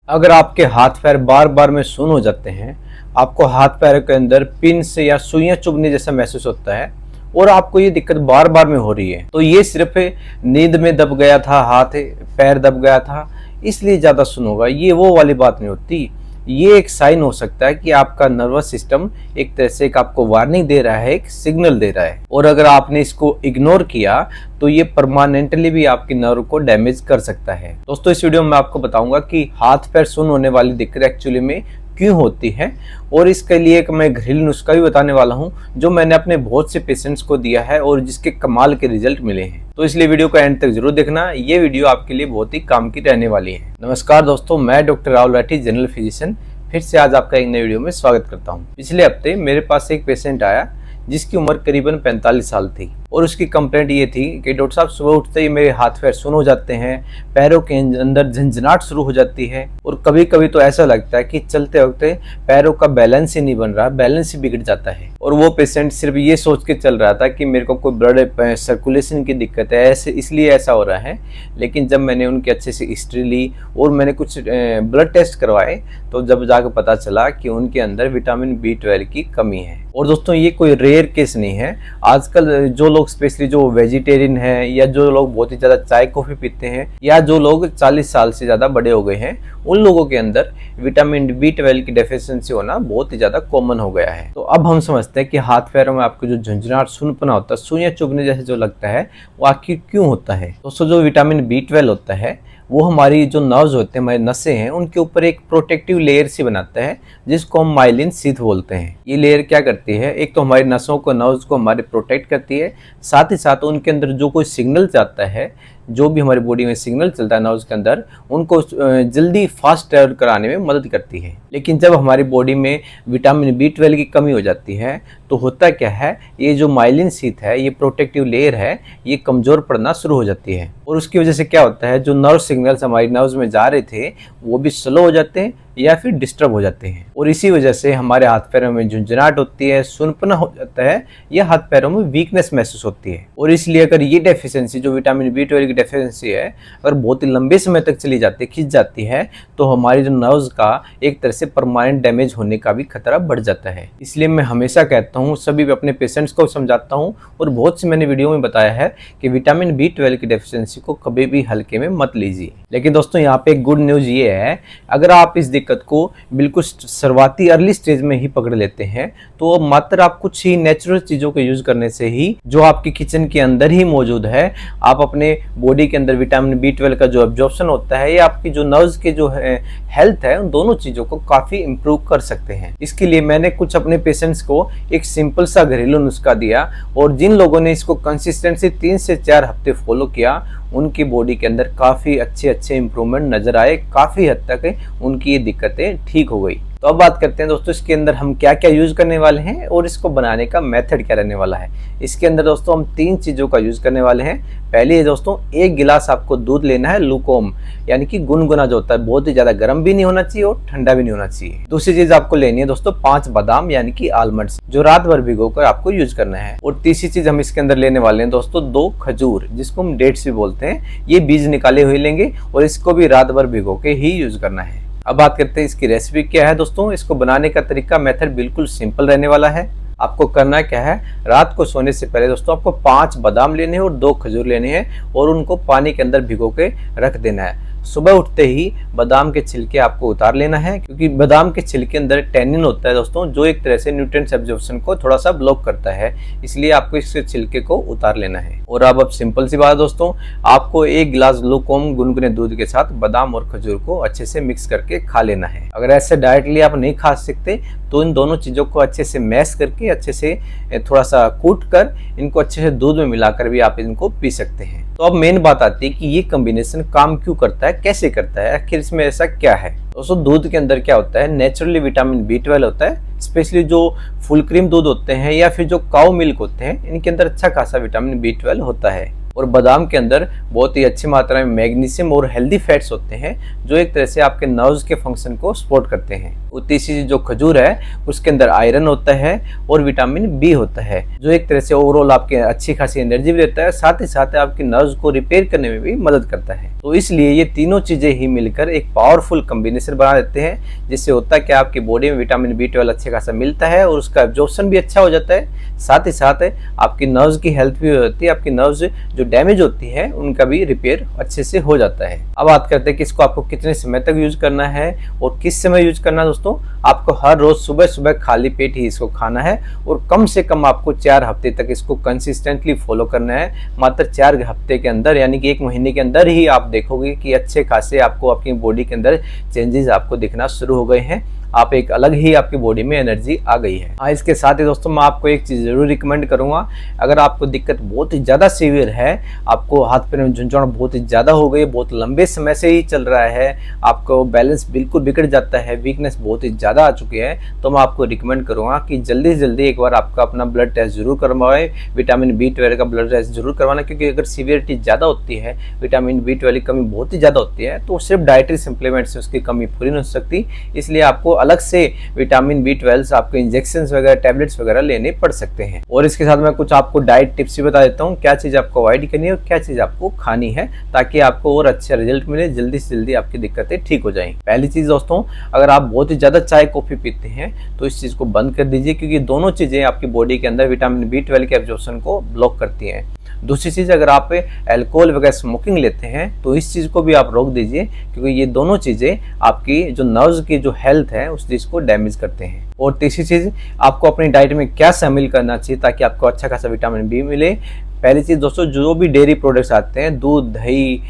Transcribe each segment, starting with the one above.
अगर आपके हाथ पैर बार बार में सुन्न हो जाते हैं, आपको हाथ पैर के अंदर पिन से या सुइयां चुभने जैसा महसूस होता है और आपको ये दिक्कत बार बार में हो रही है, तो ये सिर्फ नींद में दब गया था, हाथ पैर दब गया था इसलिए ज्यादा सुन्न होगा, ये वो वाली बात नहीं होती। ये एक साइन हो सकता है कि आपका नर्वस सिस्टम एक तरह से एक आपको वार्निंग दे रहा है, एक सिग्नल दे रहा है, और अगर आपने इसको इग्नोर किया तो ये परमानेंटली भी आपकी नर्व को डैमेज कर सकता है। दोस्तों, इस वीडियो में मैं आपको बताऊंगा कि हाथ पैर सुन्न होने वाली दिक्कत एक्चुअली में क्यों होती है, और इसके लिए एक मैं घरेलू नुस्खा भी बताने वाला हूं जो मैंने अपने बहुत से पेशेंट्स को दिया है और जिसके कमाल के रिजल्ट मिले हैं। तो इसलिए वीडियो को एंड तक जरूर देखना, ये वीडियो आपके लिए बहुत ही काम की रहने वाली है। नमस्कार दोस्तों, मैं doctor Rahul Rathi, general physician, फिर से आज आपका एक नए वीडियो में स्वागत करता हूँ। पिछले हफ्ते मेरे पास एक पेशेंट आया जिसकी उम्र करीबन 45 साल थी और उसकी कंप्लेंट ये थी कि डॉक्टर साहब सुबह उठते ही मेरे हाथ पैर सुन्न हो जाते हैं, पैरों के अंदर झंझनाहट शुरू हो जाती है और कभी कभी तो ऐसा लगता है कि चलते वक्त पैरों का बैलेंस ही नहीं बन रहा, बैलेंस ही बिगड़ जाता है। और वो पेशेंट सिर्फ ये सोच के चल रहा था कि मेरे को कोई ब्लड सर्कुलेशन की दिक्कत है, ऐसे इसलिए ऐसा हो रहा है। लेकिन जब मैंने उनकी अच्छे से हिस्ट्री ली और मैंने कुछ ब्लड टेस्ट करवाए तो जब जाकर पता चला कि उनके अंदर विटामिन B12 की कमी है। और दोस्तों, ये कोई रेयर केस नहीं है। आजकल जो लोग स्पेशली जो वेजिटेरियन हैं या जो लोग बहुत ही ज़्यादा चाय कॉफ़ी पीते हैं या जो लोग 40 साल से ज़्यादा बड़े हो गए हैं, उन लोगों के अंदर विटामिन B12 की डेफिशिएंसी होना बहुत ही ज़्यादा कॉमन हो गया है। तो अब हम समझते हैं कि हाथ पैरों में आपको जो झंझनाहट, सुन्नपना होता है, सुइयां चुभने जैसे जो लगता है, वो आखिर क्यों होता है। दोस्तों, जो विटामिन B12 होता है वो हमारी जो नर्व्स होते हैं, हमारी नसें हैं, उनके ऊपर एक प्रोटेक्टिव लेयर सी बनाता है जिसको हम माइलिन शीथ बोलते हैं। ये लेयर क्या करती है, एक तो हमारी नसों को, नर्व्स को हमारे प्रोटेक्ट करती है, साथ ही साथ उनके अंदर जो कोई सिग्नल जाता है, जो भी हमारी बॉडी में सिग्नल चलता है नर्व्स के अंदर, उनको जल्दी फास्ट ट्रैवल कराने में मदद करती है। लेकिन जब हमारी बॉडी में विटामिन B12 की कमी हो जाती है तो होता क्या है, ये जो माइलिन शीथ है, ये प्रोटेक्टिव लेयर है, ये कमज़ोर पड़ना शुरू हो जाती है। और उसकी वजह से क्या होता है, जो नर्व सिग्नल्स हमारी नर्व्स में जा रहे थे वो भी स्लो हो जाते हैं या फिर डिस्टर्ब हो जाते हैं, और इसी वजह से हमारे हाथ पैरों में झुंझुनाहट होती है, सुन्नपना हो जाता है या हाथ पैरों में वीकनेस महसूस होती है। और इसलिए अगर ये डेफिशिएंसी, जो विटामिन B12 की डेफिशिएंसी है, अगर बहुत ही लंबे समय तक चली जाती है, खिंच जाती है, तो हमारी जो नर्व्स का एक तरह से परमानेंट डैमेज होने का भी खतरा बढ़ जाता है। इसलिए मैं हमेशा कहता हूँ, सभी अपने पेशेंट्स को समझाता हूँ और बहुत सी मैंने वीडियो में बताया है कि विटामिन B12 की डेफिशिएंसी को कभी भी हल्के में मत लीजिए। लेकिन दोस्तों, यहाँ पे एक गुड न्यूज़ ये है, अगर आप इस दिक्कत को बिल्कुल शुरुआती अर्ली स्टेज में ही पकड़ लेते हैं तो मात्र आप कुछ ही नेचुरल चीज़ों को यूज करने से ही, जो आपकी किचन के अंदर ही मौजूद है, आप अपने बॉडी के अंदर विटामिन B12 का जो एब्जॉर्प्शन होता है या आपकी जो नर्व्स के जो हेल्थ है, उन दोनों चीज़ों को काफ़ी इंप्रूव कर सकते हैं। इसके लिए मैंने कुछ अपने पेशेंट्स को एक सिंपल सा घरेलू नुस्खा दिया और जिन लोगों ने इसको कंसिस्टेंसी 3 से 4 हफ्ते फॉलो किया, उनकी बॉडी के अंदर काफ़ी अच्छे इंप्रूवमेंट नज़र आए, काफ़ी हद तक उनकी ये दिक्कतें ठीक हो गई। तो अब बात करते हैं दोस्तों, इसके अंदर हम क्या क्या यूज़ करने वाले हैं और इसको बनाने का मेथड क्या रहने वाला है। इसके अंदर दोस्तों हम 3 चीज़ों का यूज़ करने वाले हैं। पहले है दोस्तों, 1 गिलास आपको दूध लेना है, लूकोम, यानी कि गुनगुना जो होता है, बहुत ही ज़्यादा गर्म भी नहीं होना चाहिए और ठंडा भी नहीं होना चाहिए। दूसरी चीज़ आपको लेनी है दोस्तों 5 बादाम यानी कि आलमंड्स, जो रात भर भिगोकर आपको यूज करना है। और तीसरी चीज़ हम इसके अंदर लेने वाले हैं दोस्तों 2 खजूर, जिसको हम डेट्स भी बोलते हैं। ये बीज निकाले हुए लेंगे और इसको भी रात भर भिगो के ही यूज करना है। अब बात करते हैं इसकी रेसिपी क्या है। दोस्तों, इसको बनाने का तरीका, मेथड बिल्कुल सिंपल रहने वाला है। आपको करना क्या है, रात को सोने से पहले दोस्तों आपको 5 बादाम लेने हैं और 2 खजूर लेने हैं और उनको पानी के अंदर भिगो के रख देना है। सुबह उठते ही बादाम के छिलके आपको उतार लेना है, क्योंकि बादाम के छिलके अंदर टैनिन होता है दोस्तों, जो एक तरह से न्यूट्रिएंट्स एब्जॉर्प्शन को थोड़ा सा ब्लॉक करता है, इसलिए आपको इस छिलके को उतार लेना है। और अब सिंपल सी बात दोस्तों, आपको 1 गिलास लूकोम गुनगुने दूध के साथ बादाम और खजूर को अच्छे से मिक्स करके खा लेना है। अगर ऐसे डायरेक्टली आप नहीं खा सकते तो इन दोनों चीज़ों को अच्छे से मैश करके, अच्छे से थोड़ा सा कूट कर, इनको अच्छे से दूध में मिलाकर भी आप इनको पी सकते हैं। तो अब मेन बात आती है कि ये कॉम्बिनेशन काम क्यों करता है, कैसे करता है, आखिर इसमें ऐसा क्या है। दोस्तों, दूध के अंदर क्या होता है, नेचुरली विटामिन B12 होता है। स्पेशली जो फुल क्रीम दूध होते हैं या फिर जो काऊ मिल्क होते हैं, इनके अंदर अच्छा खासा विटामिन B12 होता है। और बादाम के अंदर बहुत ही अच्छी मात्रा में मैग्नीशियम और हेल्दी फैट्स होते हैं जो एक तरह से आपके नर्व्स के फंक्शन को सपोर्ट करते हैं। और तीसरी चीज जो खजूर है उसके अंदर आयरन होता है और विटामिन बी होता है जो एक तरह से ओवरऑल आपके अच्छी खासी एनर्जी भी देता है, साथ ही साथ आपके नर्व्स को रिपेयर करने में भी मदद करता है। तो इसलिए ये तीनों चीजें ही मिलकर एक पावरफुल कॉम्बिनेशन बना देते हैं, जिससे होता है कि आपकी बॉडी में विटामिन B12 अच्छे खासा मिलता है और उसका एब्जॉर्प्शन भी अच्छा हो जाता है। साथ ही साथ आपकी नर्व्स की हेल्थ भी हो जाती है, आपकी नर्व्स जो डैमेज होती है उनका भी रिपेयर अच्छे से हो जाता है। अब बात करते हैं कि इसको आपको कितने समय तक यूज करना है और किस समय यूज करना है। दोस्तों, आपको हर रोज सुबह सुबह खाली पेट ही इसको खाना है और कम से कम आपको 4 हफ्ते तक इसको कंसिस्टेंटली फॉलो करना है। मात्र 4 हफ्ते के अंदर यानी कि 1 महीने के अंदर ही आप देखोगे कि अच्छे खासे आपको अपनी बॉडी के अंदर चेंजेस आपको दिखना शुरू हो गए हैं, आप एक अलग ही आपकी बॉडी में एनर्जी आ गई है। हाँ, इसके साथ ही दोस्तों मैं आपको एक चीज़ जरूर रिकमेंड करूंगा, अगर आपको दिक्कत बहुत ही ज़्यादा सीवियर है, आपको हाथ पैर में झुंझुनाहट बहुत ही ज़्यादा हो गई, बहुत लंबे समय से ही चल रहा है, आपको बैलेंस बिल्कुल बिगड़ जाता है, वीकनेस बहुत ही ज़्यादा आ चुकी है, तो मैं आपको रिकमेंड करूँगा कि जल्दी से जल्दी एक बार आपका अपना ब्लड टेस्ट जरूर करवाएं, विटामिन B12 का ब्लड टेस्ट जरूर करवाना, क्योंकि अगर सीवियरिटी ज़्यादा होती है, विटामिन B12 की कमी बहुत ही ज़्यादा होती है, तो सिर्फ डाइटरी सप्लीमेंट से उसकी कमी पूरी नहीं हो सकती। इसलिए आपको अलग से विटामिन B12 आपको इंजेक्शन वगैरह टैबलेट्स वगैरह लेने पड़ सकते हैं। और इसके साथ मैं कुछ आपको डाइट टिप्स भी बता देता हूँ, क्या चीज़ आपको अवॉइड करनी है और क्या चीज़ आपको खानी है, ताकि आपको और अच्छा रिजल्ट मिले, जल्दी से जल्दी आपकी दिक्कतें ठीक हो जाएं। पहली चीज़ दोस्तों, अगर आप बहुत ही ज़्यादा चाय कॉफ़ी पीते हैं तो इस चीज़ को बंद कर दीजिए, क्योंकि दोनों चीज़ें आपकी बॉडी के अंदर विटामिन B12 के एब्जॉर्प्शन को ब्लॉक करती हैं। दूसरी चीज़, अगर आप अल्कोहल वगैरह स्मोकिंग लेते हैं तो इस चीज़ को भी आप रोक दीजिए, क्योंकि ये दोनों चीज़ें आपकी जो नर्व्स की जो हेल्थ है उस चीज़ को डैमेज करते हैं। और तीसरी चीज़, आपको अपनी डाइट में क्या शामिल करना चाहिए ताकि आपको अच्छा खासा विटामिन बी मिले। पहली चीज़ दोस्तों, जो भी डेयरी प्रोडक्ट्स आते हैं, दूध, दही,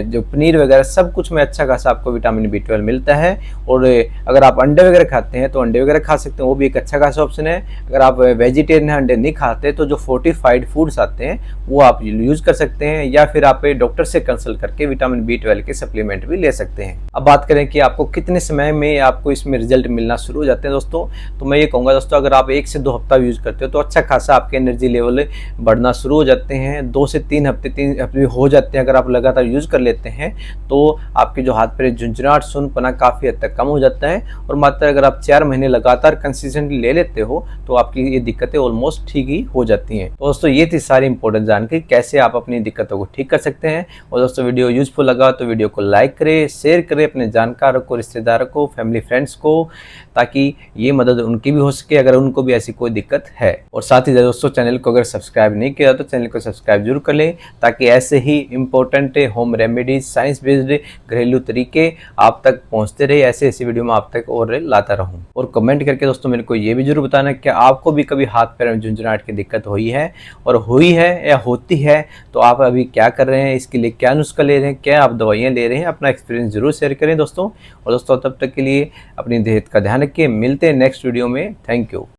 जो पनीर वगैरह, सब कुछ में अच्छा खासा आपको विटामिन B12 मिलता है। और अगर आप अंडे वगैरह खाते हैं तो अंडे वगैरह खा सकते हैं, वो भी एक अच्छा खासा ऑप्शन है। अगर आप वेजिटेरियन अंडे नहीं खाते तो जो फोर्टिफाइड फूड्स आते हैं वो आप यूज़ कर सकते हैं, या फिर आप डॉक्टर से कंसल्ट करके विटामिन B12 के सप्लीमेंट भी ले सकते हैं। अब बात करें कि आपको कितने समय में आपको इसमें रिजल्ट मिलना शुरू हो जाते हैं दोस्तों, तो मैं ये कहूँगा दोस्तों, अगर आप 1 से 2 हफ्ता यूज़ करते हो तो अच्छा खासा आपके एनर्जी लेवल बढ़ना शुरू हो जाते हैं। 2 से 3 हफ्ते हो जाते हैं अगर आप लगातार यूज कर लेते हैं, तो आपके जो हाथ पैर झुंझुनाहट, सुनपना काफी हद तक कम हो जाता है। और मात्र अगर आप 4 महीने लगातार कंसिस्टेंटली ले लेते हो तो आपकी ये दिक्कतें ऑलमोस्ट ठीक ही हो जाती हैं। तो दोस्तों, ये थी सारी इंपॉर्टेंट जानकारी कैसे आप अपनी दिक्कतों को ठीक कर सकते हैं। और दोस्तों, वीडियो यूजफुल लगा तो वीडियो को लाइक करें, शेयर करें अपने जानकारों को, रिश्तेदारों को, फैमिली फ्रेंड्स को, ताकि ये मदद उनकी भी हो सके अगर उनको भी ऐसी कोई दिक्कत है। और साथ ही दोस्तों, चैनल को अगर सब्सक्राइब नहीं किया तो चैनल को सब्सक्राइब जरूर कर लें, ताकि ऐसे ही important home remedies, science based घरेलू तरीके आप तक पहुंचते रहे। ऐसे ऐसी वीडियो में आप तक और लाता रहूं। और कमेंट करके दोस्तों मेरे को ये भी जरूर बताना कि आपको भी कभी हाथ पैर में झुंझुनाहट की दिक्कत हुई है, और हुई है या होती है तो आप अभी क्या कर रहे हैं, इसके लिए क्या नुस्खा ले रहे हैं, क्या आप दवाइयाँ ले रहे हैं, अपना एक्सपीरियंस जरूर शेयर करें दोस्तों। और दोस्तों, तब तक के लिए अपनी सेहत का ध्यान रखिए। मिलते हैं नेक्स्ट वीडियो में। Thank you.